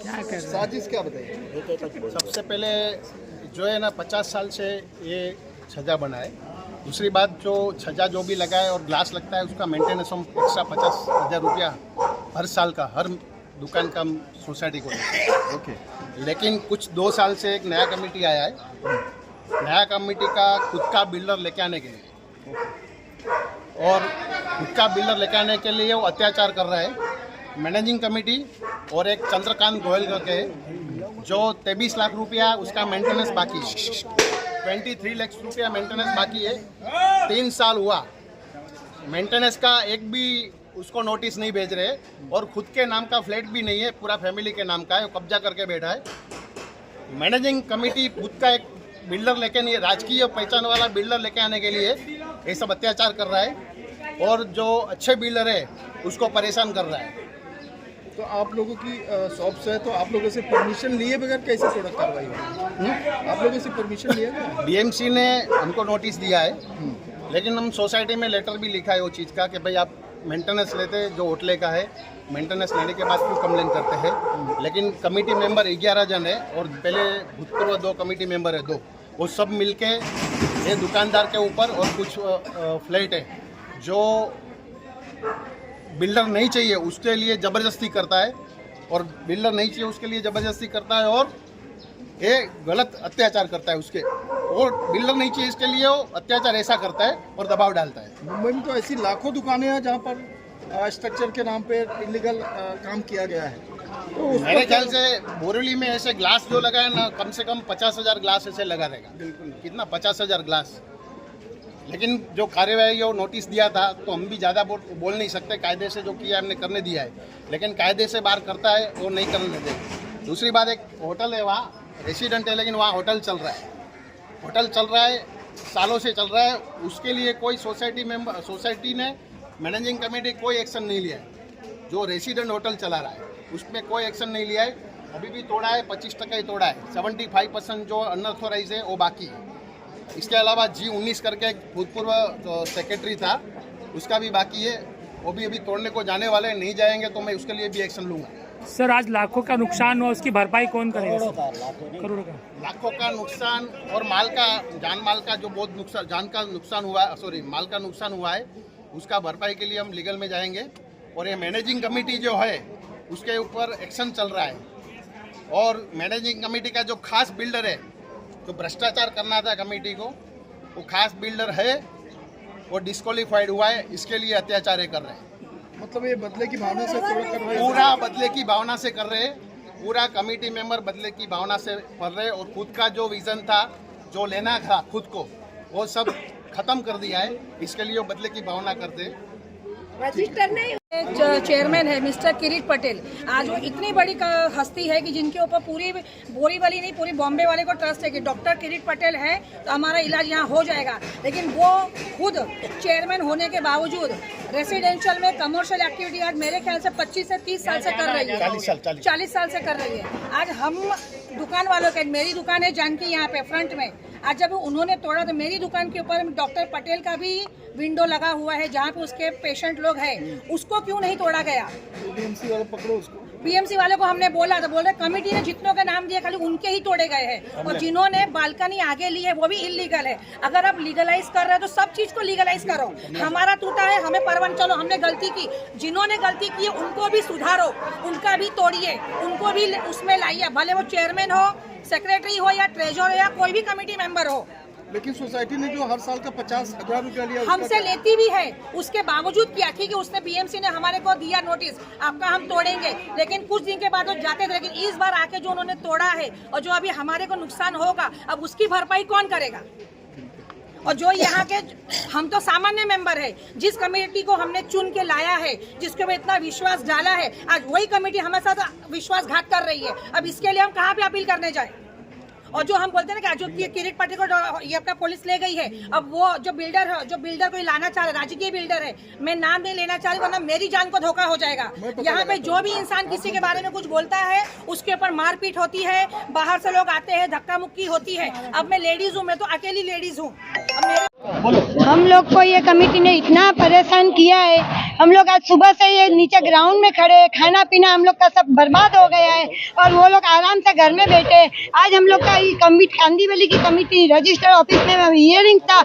साजिश क्या बताइए? सबसे पहले जो है ना 50 साल से ये छज्जा बनाए। दूसरी बात जो छज्जा जो भी लगाए और ग्लास लगता है उसका मेंटेनेंस हम एक्स्ट्रा 50,000 रुपया हर साल का हर दुकान का सोसाइटी को देते हैं। ओके। लेकिन कुछ 2 साल से एक नया कमेटी आया है। नया कमेटी का खुद का बिल्डर लेके आने के लिए और खुद का बिल्डर लेके आने के लिए वो अत्याचार कर रहा है। मैनेजिंग कमेटी और एक चंद्रकांत गोयल करके जो 23 लाख रुपया उसका मेंटेनेंस बाकी है, 23 लाख रुपया मेंटेनेंस बाकी है। 3 साल हुआ मेंटेनेंस का एक भी उसको नोटिस नहीं भेज रहे और खुद के नाम का फ्लैट भी नहीं है, पूरा फैमिली के नाम का है, वो कब्जा करके बैठा है। मैनेजिंग कमेटी खुद का एक बिल्डर लेके नहीं, राजकीय पहचान वाला बिल्डर लेके आने के लिए ये सब अत्याचार कर रहा है और जो अच्छे बिल्डर है उसको परेशान कर रहा है। तो आप लोगों की शॉप से, तो आप लोगों से परमिशन लिए बगैर कैसे प्रोडक्ट कार्रवाई हुई? आप लोगों से परमिशन लिया था? बीएमसी ने हमको नोटिस दिया है, लेकिन हम सोसाइटी में लेटर भी लिखा है वो चीज़ का कि भाई आप मेंटेनेंस लेते जो होटले का है, मेंटेनेंस लेने के बाद क्यों कंप्लेन करते हैं। लेकिन कमेटी मेंबर 11 जन है और पहले भूतपूर्व 2 कमेटी मेंबर है 2, वो सब मिलके ये दुकानदार के ऊपर और कुछ फ्लैट है जो बिल्डर नहीं चाहिए उसके लिए ज़बरदस्ती करता है और बिल्डर नहीं चाहिए उसके लिए ज़बरदस्ती करता है और ये गलत अत्याचार करता है उसके, और बिल्डर नहीं चाहिए इसके लिए वो अत्याचार ऐसा करता है और दबाव डालता है। मुंबई में तो ऐसी लाखों दुकानें हैं जहाँ पर स्ट्रक्चर के नाम पे इलीगल काम किया गया है। तो मेरे ख्याल से बोरेली में ऐसे ग्लास जो लगा है ना, कम से कम 50,000 ग्लास ऐसे लगा रहेगा। बिल्कुल। कितना 50,000 ग्लास। लेकिन जो कार्यवाही वो नोटिस दिया था तो हम भी ज़्यादा बोल नहीं सकते, कायदे से जो किया हमने करने दिया है, लेकिन कायदे से बाहर करता है वो नहीं करने देते। दूसरी बात, एक होटल है वहाँ रेसिडेंट है, लेकिन वहाँ होटल चल रहा है सालों से चल रहा है, उसके लिए कोई सोसाइटी ने मैनेजिंग कमेटी कोई एक्शन नहीं लिया है। जो रेसिडेंट होटल चला रहा है उसमें कोई एक्शन नहीं लिया है, अभी भी तोड़ा है, 25% ही तोड़ा है, 75% जो अनऑथोराइज है वो बाकी है। इसके अलावा G19 करके एक भूतपूर्व सेक्रेटरी था, उसका भी बाकी है, वो भी अभी तोड़ने को जाने वाले हैं, नहीं जाएंगे तो मैं उसके लिए भी एक्शन लूँगा। सर, आज लाखों का नुकसान हुआ, उसकी भरपाई कौन करेगा? करोड़ों का। लाखों का नुकसान और माल का, जान माल का जो बहुत नुकसान, जान का नुकसान हुआ, माल का नुकसान हुआ है, उसका भरपाई के लिए हम लीगल में जाएंगे। और ये मैनेजिंग कमेटी जो है उसके ऊपर एक्शन चल रहा है, और मैनेजिंग कमेटी का जो खास बिल्डर है जो भ्रष्टाचार करना था कमेटी को, वो खास बिल्डर है, वो डिस्क्वालीफाइड हुआ है, इसके लिए अत्याचार कर रहे हैं। मतलब ये बदले की भावना से कार्रवाई, पूरा बदले की भावना से कर रहे हैं, पूरा कमेटी मेंबर बदले की भावना से कर रहे हैं, और खुद का जो विजन था, जो लेना था खुद को, वो सब खत्म कर दिया है, इसके लिए वो बदले की भावना करते हैं। रजिस्टर नहीं, चेयरमैन है मिस्टर किरीट पटेल। आज वो इतनी बड़ी हस्ती है कि जिनके ऊपर पूरी बोरीवली नहीं पूरी बॉम्बे वाले को ट्रस्ट है कि डॉक्टर किरीट पटेल है तो हमारा इलाज यहाँ हो जाएगा। लेकिन वो खुद चेयरमैन होने के बावजूद रेसिडेंशियल में कमर्शियल एक्टिविटी आज मेरे ख्याल से 25 से 30 साल से कर रही है, 40 साल से कर रही है। आज हम दुकान वालों के, मेरी दुकान है जानकी यहाँ पे फ्रंट में, आज जब उन्होंने तोड़ा तो मेरी दुकान के ऊपर डॉक्टर पटेल का भी विंडो लगा हुआ है जहाँ पे उसके पेशेंट लोग हैं, उसको क्यों नहीं तोड़ा गया? बीएमसी वाले पकड़ो उसको। बीएमसी वाले को हमने बोला तो बोल रहे कमेटी ने जितनों के नाम दिए खाली उनके ही तोड़े गए हैं, और जिन्होंने बालकनी आगे ली है वो भी इलीगल है। अगर आप लीगलाइज कर रहे हो तो सब चीज को लीगलाइज करो। हमारा टूटा है, हमें परवन, चलो हमने गलती की, जिन्होंने गलती की है उनको भी सुधारो, उनका भी तोड़िए, उनको भी उसमें लाइए, भले वो चेयरमैन हो, सेक्रेटरी हो या ट्रेजर हो या कोई भी कमेटी मेंबर हो। लेकिन सोसाइटी ने जो हर साल का 50,000 रुपया लिया, हमसे लेती भी है, उसके बावजूद क्या, ठीक है उसने बीएमसी ने हमारे को दिया नोटिस आपका हम तोड़ेंगे, लेकिन कुछ दिन के बाद वो जाते थे। लेकिन इस बार आके जो उन्होंने तोड़ा है और जो अभी हमारे को नुकसान होगा, अब उसकी भरपाई कौन करेगा? और जो यहाँ के, हम तो सामान्य मेंबर है, जिस कमेटी को हमने चुन के लाया है, जिसके ऊपर इतना विश्वास डाला है, आज वही कमेटी हमारे साथ विश्वासघात कर रही है। अब इसके लिए हम कहाँ पे अपील करने जाए? और जो हम बोलते हैं ना कि जो किरीट पटेल को ये अपना पुलिस ले गई है, अब वो जो बिल्डर को लाना चाह रहा है, राजकीय बिल्डर है, मैं नाम नहीं लेना चाह रही वरना मेरी जान को धोखा हो जाएगा। यहाँ पे जो भी इंसान किसी के बारे में कुछ बोलता है उसके ऊपर मारपीट होती है, बाहर से लोग आते हैं, धक्का मुक्की होती है। अब मैं लेडीज हूँ, मैं तो अकेली लेडीज हूँ। हम लोग को ये कमेटी ने इतना परेशान किया है, हम लोग आज सुबह से ये नीचे ग्राउंड में खड़े हैं, खाना पीना हम लोग का सब बर्बाद हो गया है और वो लोग आराम से घर में बैठे। आज हम लोग का ये कमेटी कांदीवली की कमेटी रजिस्टर ऑफिस में हियरिंग था।